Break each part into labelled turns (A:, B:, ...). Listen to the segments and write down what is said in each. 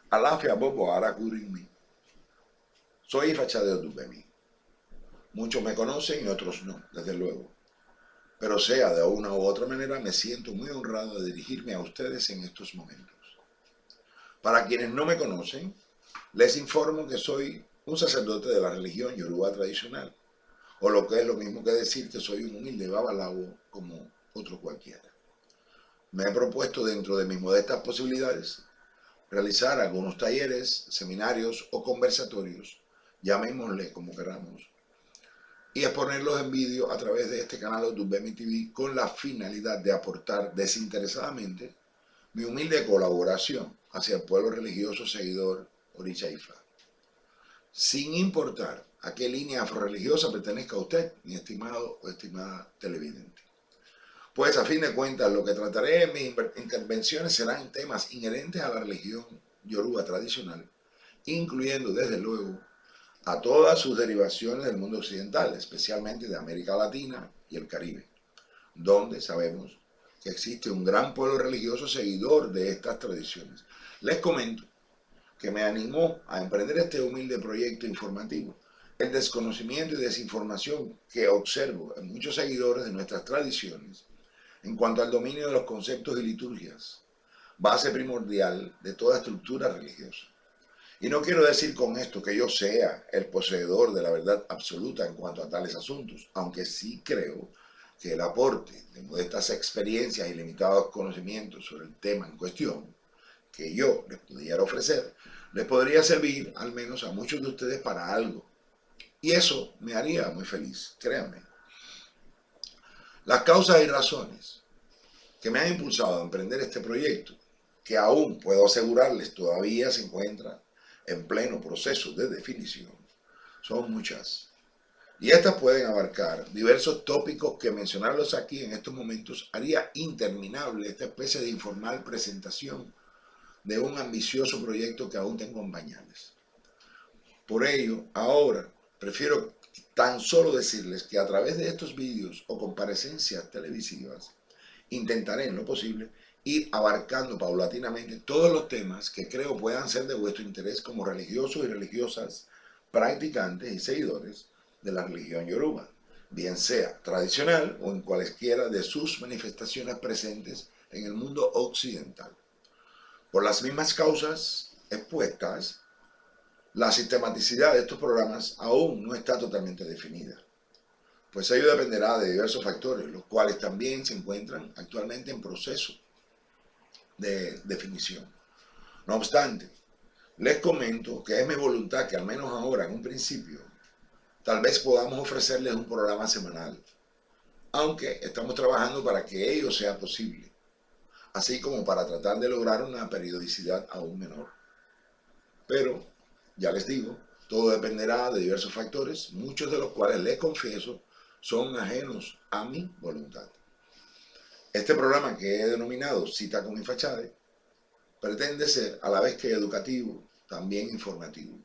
A: Alafia Bobo Arakurinmi. Soy Fachadeo Dubemi. Muchos me conocen y otros no, desde luego. Pero sea de una u otra manera, me siento muy honrado de dirigirme a ustedes en estos momentos. Para quienes no me conocen, les informo que soy un sacerdote de la religión yoruba tradicional, o lo que es lo mismo que decir que soy un humilde babalawo como otro cualquiera. Me he propuesto dentro de mis modestas posibilidades realizar algunos talleres, seminarios o conversatorios, llamémosle como queramos, y exponerlos en vídeo a través de este canal Dubemi TV con la finalidad de aportar desinteresadamente mi humilde colaboración hacia el pueblo religioso seguidor Orisha Ifa, sin importar a qué línea afrorreligiosa pertenezca usted, mi estimado o estimada televidente. Pues a fin de cuentas lo que trataré en mis intervenciones serán temas inherentes a la religión yoruba tradicional, incluyendo desde luego a todas sus derivaciones del mundo occidental, especialmente de América Latina y el Caribe, donde sabemos que existe un gran pueblo religioso seguidor de estas tradiciones. Les comento que me animó a emprender este humilde proyecto informativo el desconocimiento y desinformación que observo en muchos seguidores de nuestras tradiciones en cuanto al dominio de los conceptos y liturgias, base primordial de toda estructura religiosa. Y no quiero decir con esto que yo sea el poseedor de la verdad absoluta en cuanto a tales asuntos, aunque sí creo que el aporte de modestas experiencias y limitados conocimientos sobre el tema en cuestión que yo les pudiera ofrecer, les podría servir al menos a muchos de ustedes para algo. Y eso me haría muy feliz, créanme. Las causas y razones que me han impulsado a emprender este proyecto, que aún puedo asegurarles todavía se encuentra en pleno proceso de definición, son muchas. Y estas pueden abarcar diversos tópicos que mencionarlos aquí en estos momentos haría interminable esta especie de informal presentación de un ambicioso proyecto que aún tengo en pañales. Por ello, ahora prefiero tan solo decirles que a través de estos vídeos o comparecencias televisivas intentaré en lo posible ir abarcando paulatinamente todos los temas que creo puedan ser de vuestro interés como religiosos y religiosas, practicantes y seguidores de la religión yoruba, bien sea tradicional o en cualesquiera de sus manifestaciones presentes en el mundo occidental. Por las mismas causas expuestas, la sistematicidad de estos programas aún no está totalmente definida, pues ello dependerá de diversos factores, los cuales también se encuentran actualmente en proceso de definición. No obstante, les comento que es mi voluntad que al menos ahora, en un principio, tal vez podamos ofrecerles un programa semanal, aunque estamos trabajando para que ello sea posible, así como para tratar de lograr una periodicidad aún menor. Pero, ya les digo, todo dependerá de diversos factores, muchos de los cuales, les confieso, son ajenos a mi voluntad. Este programa, que he denominado Cita con Ifachade, pretende ser a la vez que educativo, también informativo,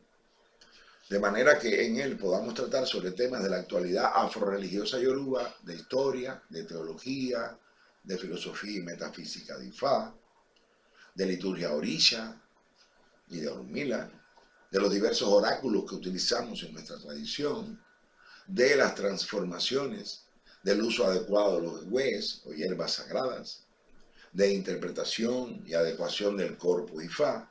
A: de manera que en él podamos tratar sobre temas de la actualidad afrorreligiosa yoruba, de historia, de teología, de filosofía y metafísica de Ifá, de liturgia orisha y de Orunmila, de los diversos oráculos que utilizamos en nuestra tradición, de las transformaciones, del uso adecuado de los hues o hierbas sagradas, de interpretación y adecuación del corpus Ifá,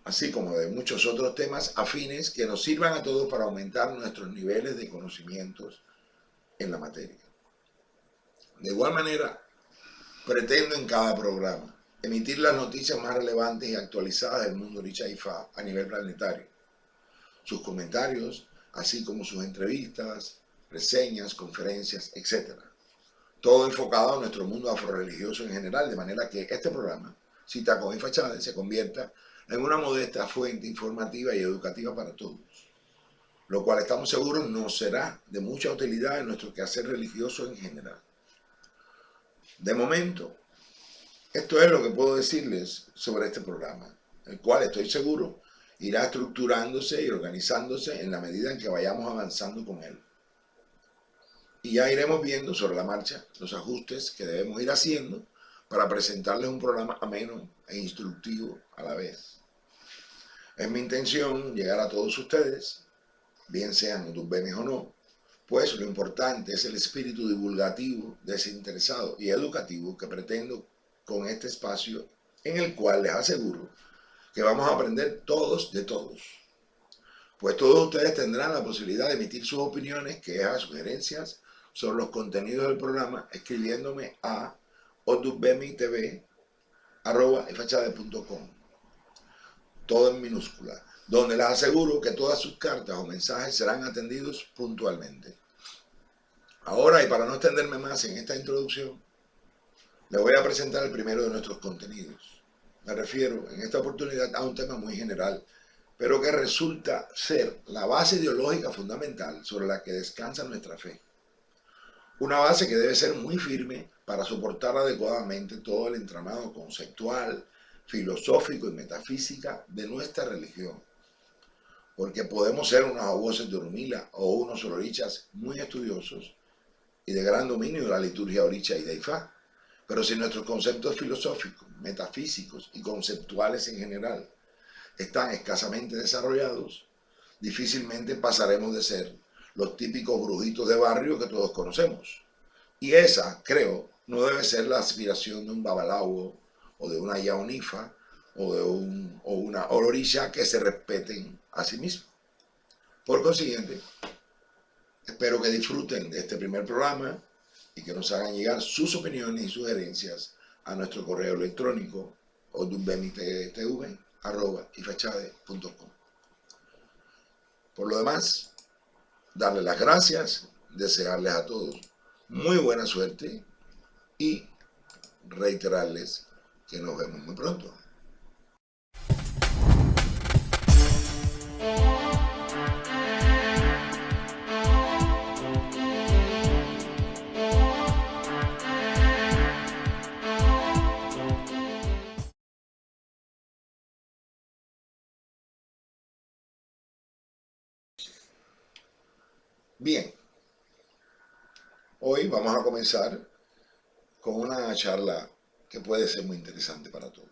A: así como de muchos otros temas afines que nos sirvan a todos para aumentar nuestros niveles de conocimientos en la materia. De igual manera, pretendo en cada programa emitir las noticias más relevantes y actualizadas del mundo Orisha Ifá a nivel planetario, sus comentarios, así como sus entrevistas, reseñas, conferencias, etc. Todo enfocado a nuestro mundo afrorreligioso en general, de manera que este programa, Cita con Ifachade, se convierta en una modesta fuente informativa y educativa para todos. lo cual estamos seguros nos será de mucha utilidad en nuestro quehacer religioso en general. De momento, esto es lo que puedo decirles sobre este programa, el cual estoy seguro irá estructurándose y organizándose en la medida en que vayamos avanzando con él. Y ya iremos viendo sobre la marcha los ajustes que debemos ir haciendo para presentarles un programa ameno e instructivo a la vez. Es mi intención llegar a todos ustedes, bien sean Udubemi o no, pues lo importante es el espíritu divulgativo, desinteresado y educativo que pretendo con este espacio, en el cual les aseguro que vamos a aprender todos de todos. Pues todos ustedes tendrán la posibilidad de emitir sus opiniones, quejas, sugerencias sobre los contenidos del programa, escribiéndome a odubemitv@ifachade.com, todo en minúscula, donde les aseguro que todas sus cartas o mensajes serán atendidos puntualmente. Ahora, y para no extenderme más en esta introducción, les voy a presentar el primero de nuestros contenidos. Me refiero en esta oportunidad a un tema muy general, pero que resulta ser la base ideológica fundamental sobre la que descansa nuestra fe. Una base que debe ser muy firme para soportar adecuadamente todo el entramado conceptual, filosófico y metafísica de nuestra religión. Porque podemos ser unos abuesos de Orunmila o unos ororichas muy estudiosos y de gran dominio de la liturgia oricha y de Ifá, pero si nuestros conceptos filosóficos, metafísicos y conceptuales en general están escasamente desarrollados, difícilmente pasaremos de ser los típicos brujitos de barrio que todos conocemos. Y esa, creo, no debe ser la aspiración de un babalao o de una yaonifa o de una ororicha que se respeten a sí mismos. Por consiguiente, espero que disfruten de este primer programa y que nos hagan llegar sus opiniones y sugerencias a nuestro correo electrónico odubemitv@ifachade.com. Por lo demás, darles las gracias, desearles a todos muy buena suerte y reiterarles que nos vemos muy pronto. Bien, hoy vamos a comenzar con una charla que puede ser muy interesante para todos.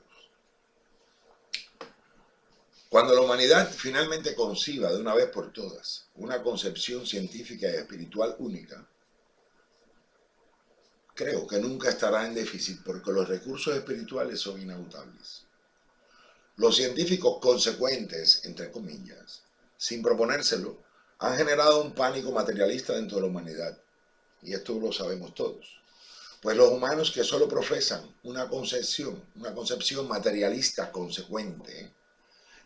A: Cuando la humanidad finalmente conciba de una vez por todas una concepción científica y espiritual única, creo que nunca estará en déficit porque los recursos espirituales son inagotables. Los científicos consecuentes, entre comillas, sin proponérselo, han generado un pánico materialista dentro de la humanidad. Y esto lo sabemos todos. Pues los humanos que solo profesan una concepción materialista consecuente,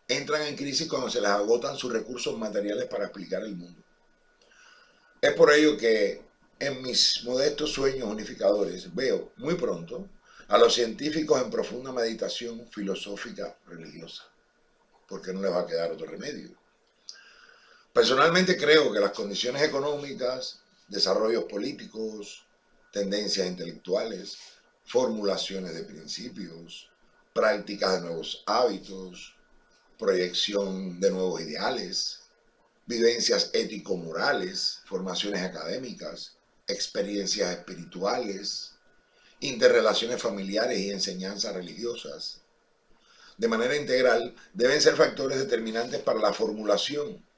A: entran en crisis cuando se les agotan sus recursos materiales para explicar el mundo. Es por ello que en mis modestos sueños unificadores veo muy pronto a los científicos en profunda meditación filosófica religiosa, porque no les va a quedar otro remedio. Personalmente creo que las condiciones económicas, desarrollos políticos, tendencias intelectuales, formulaciones de principios, prácticas de nuevos hábitos, proyección de nuevos ideales, vivencias ético-morales, formaciones académicas, experiencias espirituales, interrelaciones familiares y enseñanzas religiosas, de manera integral, deben ser factores determinantes para la formulación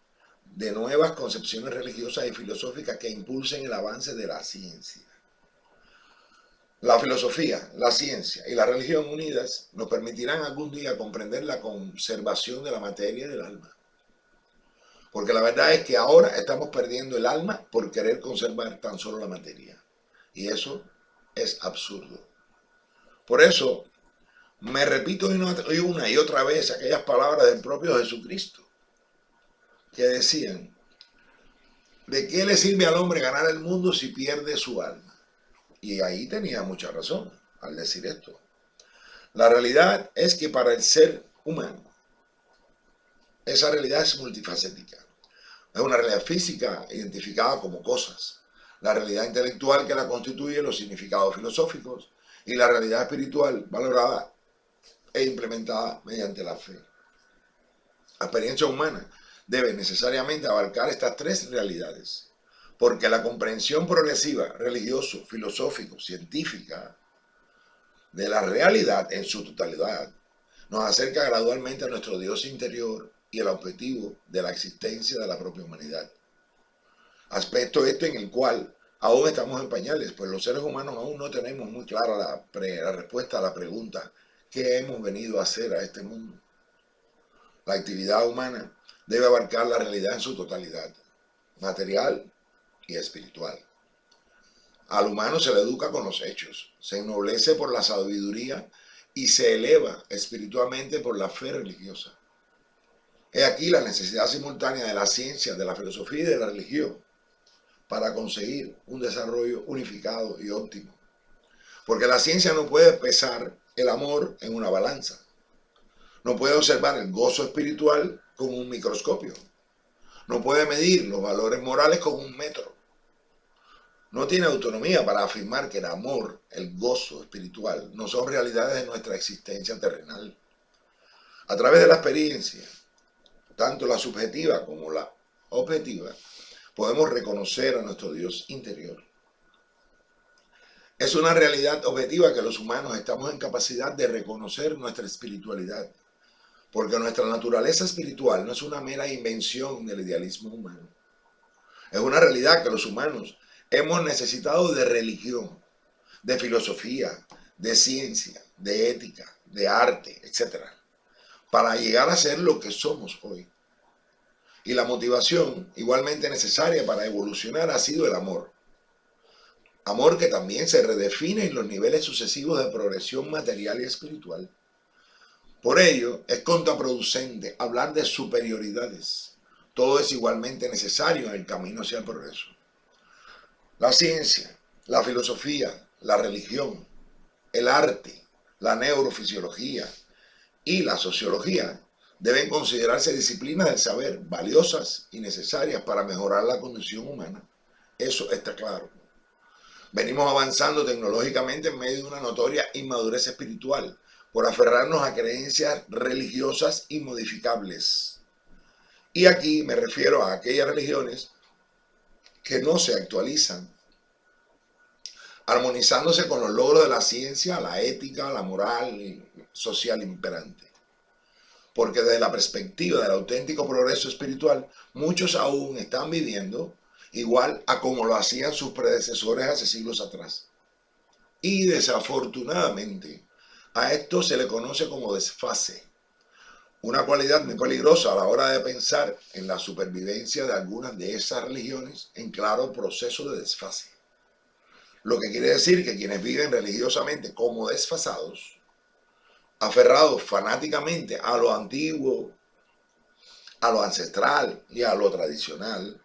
A: de nuevas concepciones religiosas y filosóficas que impulsen el avance de la ciencia. La filosofía, la ciencia y la religión unidas nos permitirán algún día comprender la conservación de la materia y del alma. Porque la verdad es que ahora estamos perdiendo el alma por querer conservar tan solo la materia. Y eso es absurdo. Por eso me repito una y otra vez aquellas palabras del propio Jesucristo, que decían: ¿de qué le sirve al hombre ganar el mundo si pierde su alma? Y ahí tenía mucha razón al decir esto. La realidad es que para el ser humano, esa realidad es multifacética. Es una realidad física identificada como cosas, la realidad intelectual que la constituye, los significados filosóficos, y la realidad espiritual valorada e implementada mediante la fe. La experiencia humana debe necesariamente abarcar estas tres realidades, porque la comprensión progresiva, religioso, filosófico, científica, de la realidad en su totalidad, nos acerca gradualmente a nuestro Dios interior y el objetivo de la existencia de la propia humanidad. Aspecto este en el cual aún estamos en pañales, pues los seres humanos aún no tenemos muy clara la respuesta a la pregunta: ¿qué hemos venido a hacer a este mundo? La actividad humana debe abarcar la realidad en su totalidad, material y espiritual. Al humano se le educa con los hechos, se ennoblece por la sabiduría y se eleva espiritualmente por la fe religiosa. He aquí la necesidad simultánea de la ciencia, de la filosofía y de la religión para conseguir un desarrollo unificado y óptimo. Porque la ciencia no puede pesar el amor en una balanza. No puede observar el gozo espiritual con un microscopio. No puede medir los valores morales con un metro. No tiene autonomía para afirmar que el amor, el gozo espiritual, no son realidades de nuestra existencia terrenal. A través de la experiencia, tanto la subjetiva como la objetiva, podemos reconocer a nuestro Dios interior. Es una realidad objetiva que los humanos estamos en capacidad de reconocer nuestra espiritualidad, porque nuestra naturaleza espiritual no es una mera invención del idealismo humano. Es una realidad que los humanos hemos necesitado de religión, de filosofía, de ciencia, de ética, de arte, etc., para llegar a ser lo que somos hoy. Y la motivación igualmente necesaria para evolucionar ha sido el amor. Amor que también se redefine en los niveles sucesivos de progresión material y espiritual. Por ello, es contraproducente hablar de superioridades. Todo es igualmente necesario en el camino hacia el progreso. La ciencia, la filosofía, la religión, el arte, la neurofisiología y la sociología deben considerarse disciplinas del saber valiosas y necesarias para mejorar la condición humana. Eso está claro. Venimos avanzando tecnológicamente en medio de una notoria inmadurez espiritual por aferrarnos a creencias religiosas inmodificables. Y aquí me refiero a aquellas religiones que no se actualizan, armonizándose con los logros de la ciencia, la ética, la moral social imperante. Porque desde la perspectiva del auténtico progreso espiritual, muchos aún están viviendo igual a como lo hacían sus predecesores hace siglos atrás. Y desafortunadamente, a esto se le conoce como desfase, una cualidad muy peligrosa a la hora de pensar en la supervivencia de algunas de esas religiones en claro proceso de desfase. Lo que quiere decir que quienes viven religiosamente como desfasados, aferrados fanáticamente a lo antiguo, a lo ancestral y a lo tradicional,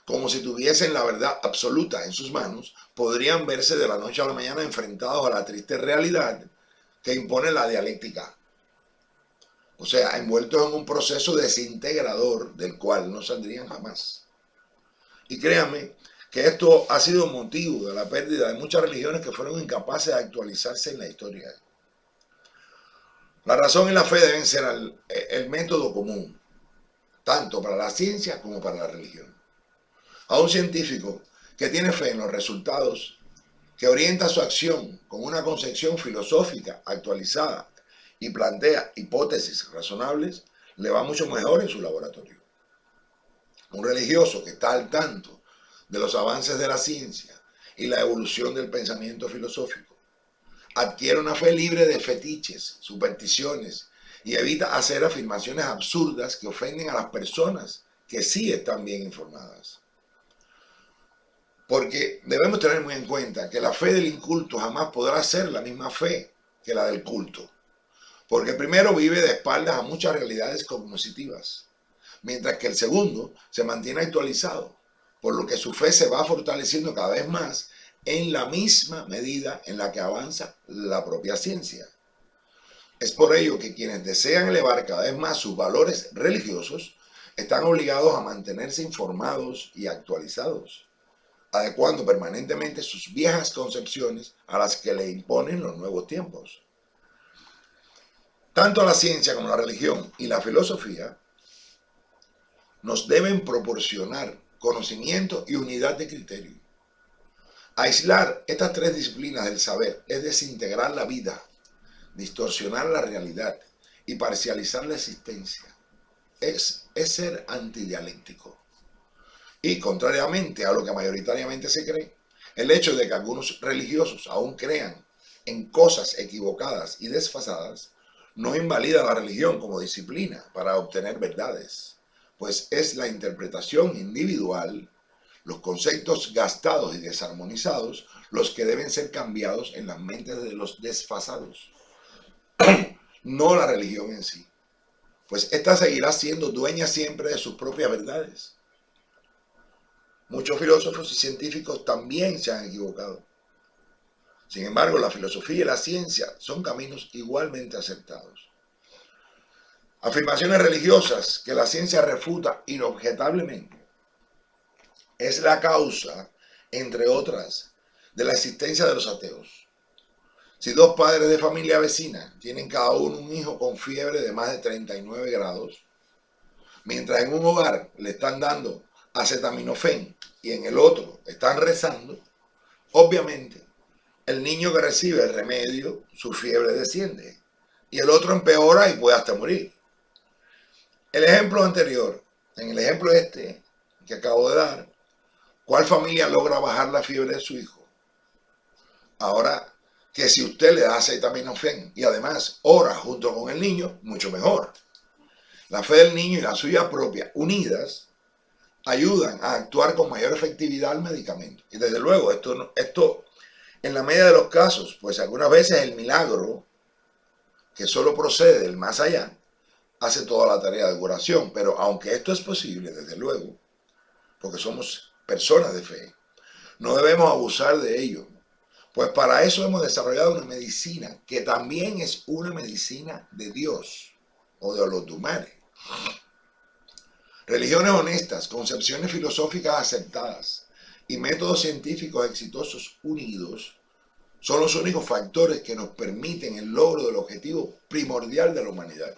A: como si tuviesen la verdad absoluta en sus manos, podrían verse de la noche a la mañana enfrentados a la triste realidad que impone la dialéctica. O sea, envueltos en un proceso desintegrador del cual no saldrían jamás. Y créanme que esto ha sido motivo de la pérdida de muchas religiones que fueron incapaces de actualizarse en la historia. La razón y la fe deben ser el método común, tanto para la ciencia como para la religión. A un científico que tiene fe en los resultados, que orienta su acción con una concepción filosófica actualizada y plantea hipótesis razonables, le va mucho mejor en su laboratorio. Un religioso que está al tanto de los avances de la ciencia y la evolución del pensamiento filosófico, adquiere una fe libre de fetiches, supersticiones y evita hacer afirmaciones absurdas que ofenden a las personas que sí están bien informadas. Porque debemos tener muy en cuenta que la fe del inculto jamás podrá ser la misma fe que la del culto. Porque el primero vive de espaldas a muchas realidades cognitivas, mientras que el segundo se mantiene actualizado, por lo que su fe se va fortaleciendo cada vez más en la misma medida en la que avanza la propia ciencia. Es por ello que quienes desean elevar cada vez más sus valores religiosos están obligados a mantenerse informados y actualizados, adecuando permanentemente sus viejas concepciones a las que le imponen los nuevos tiempos. Tanto la ciencia como la religión y la filosofía nos deben proporcionar conocimiento y unidad de criterio. Aislar estas tres disciplinas del saber es desintegrar la vida, distorsionar la realidad y parcializar la existencia. Es ser antidialéctico. Y contrariamente a lo que mayoritariamente se cree, el hecho de que algunos religiosos aún crean en cosas equivocadas y desfasadas no invalida la religión como disciplina para obtener verdades, pues es la interpretación individual, los conceptos gastados y desarmonizados, los que deben ser cambiados en las mentes de los desfasados, no la religión en sí, pues ésta seguirá siendo dueña siempre de sus propias verdades. Muchos filósofos y científicos también se han equivocado. Sin embargo, la filosofía y la ciencia son caminos igualmente aceptados. Afirmaciones religiosas que la ciencia refuta inobjetablemente es la causa, entre otras, de la existencia de los ateos. Si dos padres de familia vecina tienen cada uno un hijo con fiebre de más de 39 grados, mientras en un hogar le están dando acetaminofén y en el otro están rezando, obviamente el niño que recibe el remedio, su fiebre desciende y el otro empeora y puede hasta morir. El ejemplo anterior, en el ejemplo este que acabo de dar, ¿cuál familia logra bajar la fiebre de su hijo? Ahora, que si usted le da acetaminofén y además ora junto con el niño, mucho mejor. La fe del niño y la suya propia, unidas, ayudan a actuar con mayor efectividad al medicamento. Y desde luego, esto en la medida de los casos, pues algunas veces el milagro, que solo procede del más allá, hace toda la tarea de curación. Pero aunque esto es posible, desde luego, porque somos personas de fe, no debemos abusar de ello. Pues para eso hemos desarrollado una medicina que también es una medicina de Dios o de los humanos. Religiones honestas, concepciones filosóficas aceptadas y métodos científicos exitosos unidos son los únicos factores que nos permiten el logro del objetivo primordial de la humanidad.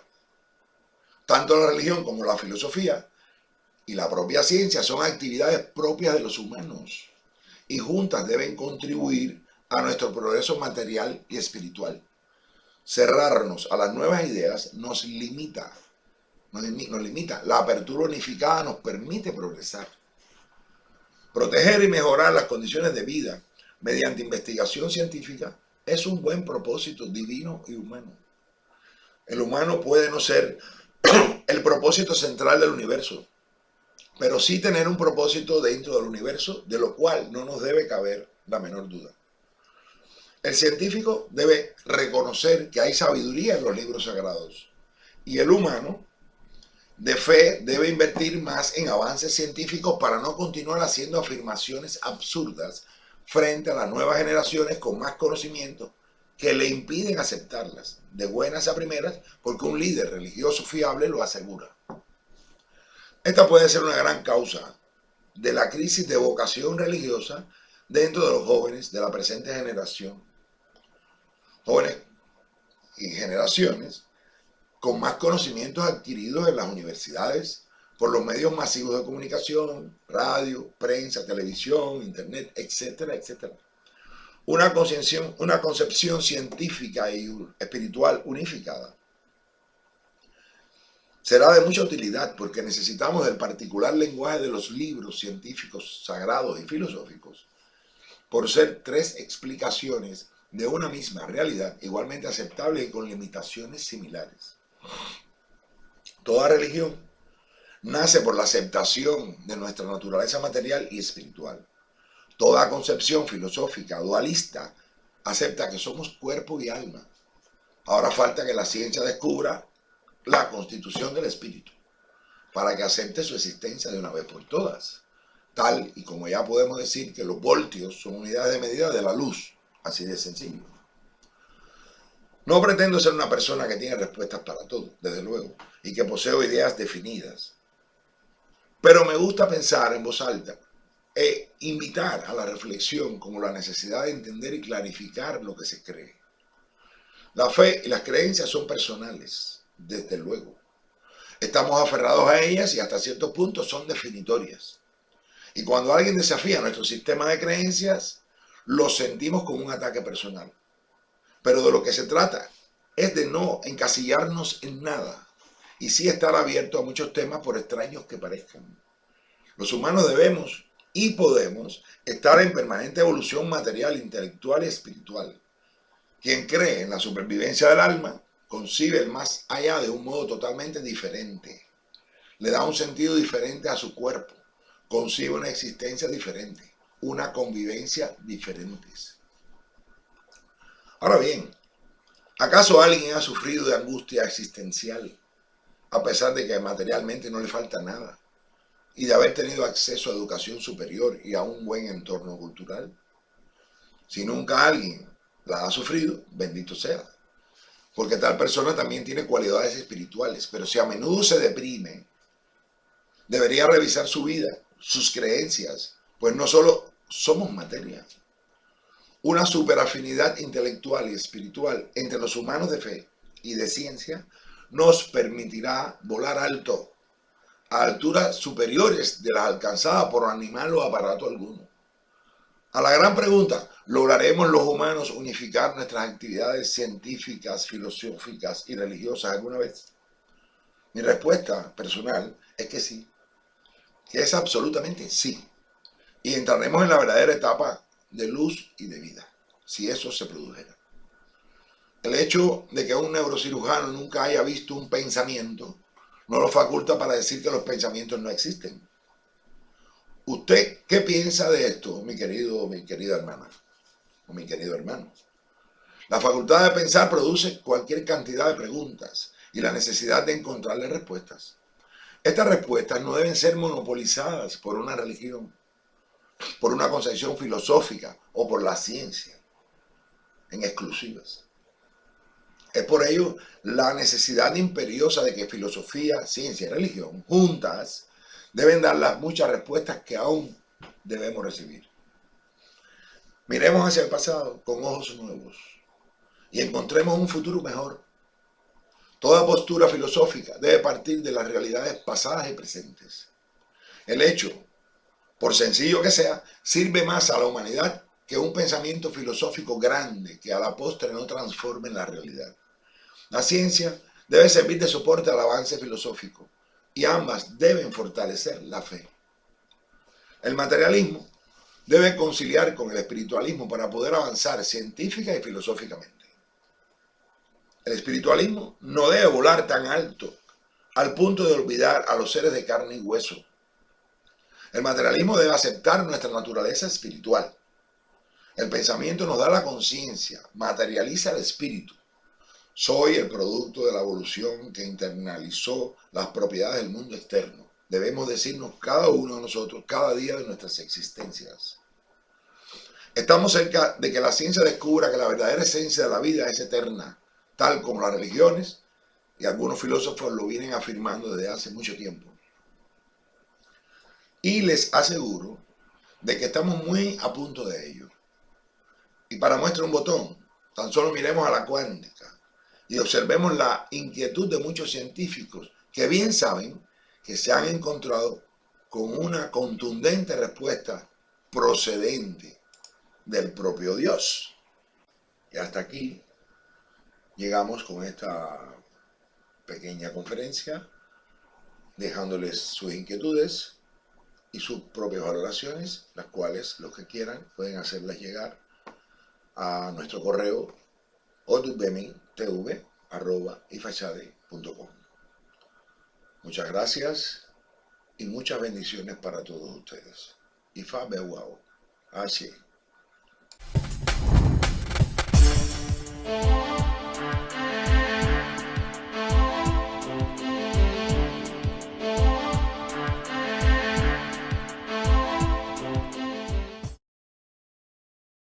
A: Tanto la religión como la filosofía y la propia ciencia son actividades propias de los humanos y juntas deben contribuir a nuestro progreso material y espiritual. Cerrarnos a las nuevas ideas nos limita. La apertura unificada nos permite progresar. Proteger y mejorar las condiciones de vida mediante investigación científica es un buen propósito divino y humano. El humano puede no ser el propósito central del universo, pero sí tener un propósito dentro del universo, de lo cual no nos debe caber la menor duda. El científico debe reconocer que hay sabiduría en los libros sagrados y el humano de fe debe invertir más en avances científicos para no continuar haciendo afirmaciones absurdas frente a las nuevas generaciones con más conocimiento que le impiden aceptarlas de buenas a primeras porque un líder religioso fiable lo asegura. Esta puede ser una gran causa de la crisis de vocación religiosa dentro de los jóvenes de la presente generación. Jóvenes y generaciones con más conocimientos adquiridos en las universidades, por los medios masivos de comunicación, radio, prensa, televisión, internet, etcétera, etcétera. Una concepción científica y espiritual unificada será de mucha utilidad porque necesitamos del particular lenguaje de los libros científicos, sagrados y filosóficos, por ser tres explicaciones de una misma realidad igualmente aceptables y con limitaciones similares. Toda religión nace por la aceptación de nuestra naturaleza material y espiritual. Toda concepción filosófica dualista acepta que somos cuerpo y alma. Ahora falta que la ciencia descubra la constitución del espíritu para que acepte su existencia de una vez por todas. Tal y como ya podemos decir que los voltios son unidades de medida de la luz, así de sencillo. No pretendo ser una persona que tiene respuestas para todo, desde luego, y que poseo ideas definidas. Pero me gusta pensar en voz alta e invitar a la reflexión como la necesidad de entender y clarificar lo que se cree. La fe y las creencias son personales, desde luego. Estamos aferrados a ellas y hasta cierto punto son definitorias. Y cuando alguien desafía nuestro sistema de creencias, lo sentimos como un ataque personal. Pero de lo que se trata es de no encasillarnos en nada y sí estar abierto a muchos temas por extraños que parezcan. Los humanos debemos y podemos estar en permanente evolución material, intelectual y espiritual. Quien cree en la supervivencia del alma concibe el más allá de un modo totalmente diferente. Le da un sentido diferente a su cuerpo. Concibe una existencia diferente, una convivencia diferentes. Ahora bien, ¿acaso alguien ha sufrido de angustia existencial a pesar de que materialmente no le falta nada y de haber tenido acceso a educación superior y a un buen entorno cultural? Si nunca alguien la ha sufrido, bendito sea, porque tal persona también tiene cualidades espirituales, pero si a menudo se deprime, debería revisar su vida, sus creencias, pues no solo somos materia. Una superafinidad intelectual y espiritual entre los humanos de fe y de ciencia nos permitirá volar alto, a alturas superiores de las alcanzadas por animal o aparato alguno. A la gran pregunta, ¿lograremos los humanos unificar nuestras actividades científicas, filosóficas y religiosas alguna vez? Mi respuesta personal es que sí, que es absolutamente sí. Y entraremos en la verdadera etapa de luz y de vida, si eso se produjera. El hecho de que un neurocirujano nunca haya visto un pensamiento no lo faculta para decir que los pensamientos no existen. ¿Usted qué piensa de esto, mi querida hermana o mi querido hermano? La facultad de pensar produce cualquier cantidad de preguntas y la necesidad de encontrarle respuestas. Estas respuestas no deben ser monopolizadas por una religión, por una concepción filosófica o por la ciencia en exclusivas. Es por ello la necesidad imperiosa de que filosofía, ciencia y religión juntas deben dar las muchas respuestas que aún debemos recibir. Miremos hacia el pasado con ojos nuevos y encontremos un futuro mejor. Toda postura filosófica debe partir de las realidades pasadas y presentes. El hecho, por sencillo que sea, sirve más a la humanidad que un pensamiento filosófico grande que a la postre no transforme la realidad. La ciencia debe servir de soporte al avance filosófico y ambas deben fortalecer la fe. El materialismo debe conciliar con el espiritualismo para poder avanzar científica y filosóficamente. El espiritualismo no debe volar tan alto al punto de olvidar a los seres de carne y hueso. El materialismo debe aceptar nuestra naturaleza espiritual. El pensamiento nos da la conciencia, materializa el espíritu. Soy el producto de la evolución que internalizó las propiedades del mundo externo. Debemos decirnos cada uno de nosotros cada día de nuestras existencias. Estamos cerca de que la ciencia descubra que la verdadera esencia de la vida es eterna, tal como las religiones y algunos filósofos lo vienen afirmando desde hace mucho tiempo. Y les aseguro de que estamos muy a punto de ello. Y para muestra un botón, tan solo miremos a la cuántica y observemos la inquietud de muchos científicos que bien saben que se han encontrado con una contundente respuesta procedente del propio Dios. Y hasta aquí llegamos con esta pequeña conferencia, dejándoles sus inquietudes y sus propias valoraciones, las cuales los que quieran pueden hacerlas llegar a nuestro correo odubemi.tv@ifachade.com. Muchas gracias y muchas bendiciones para todos ustedes. Ifa Bewao. Así.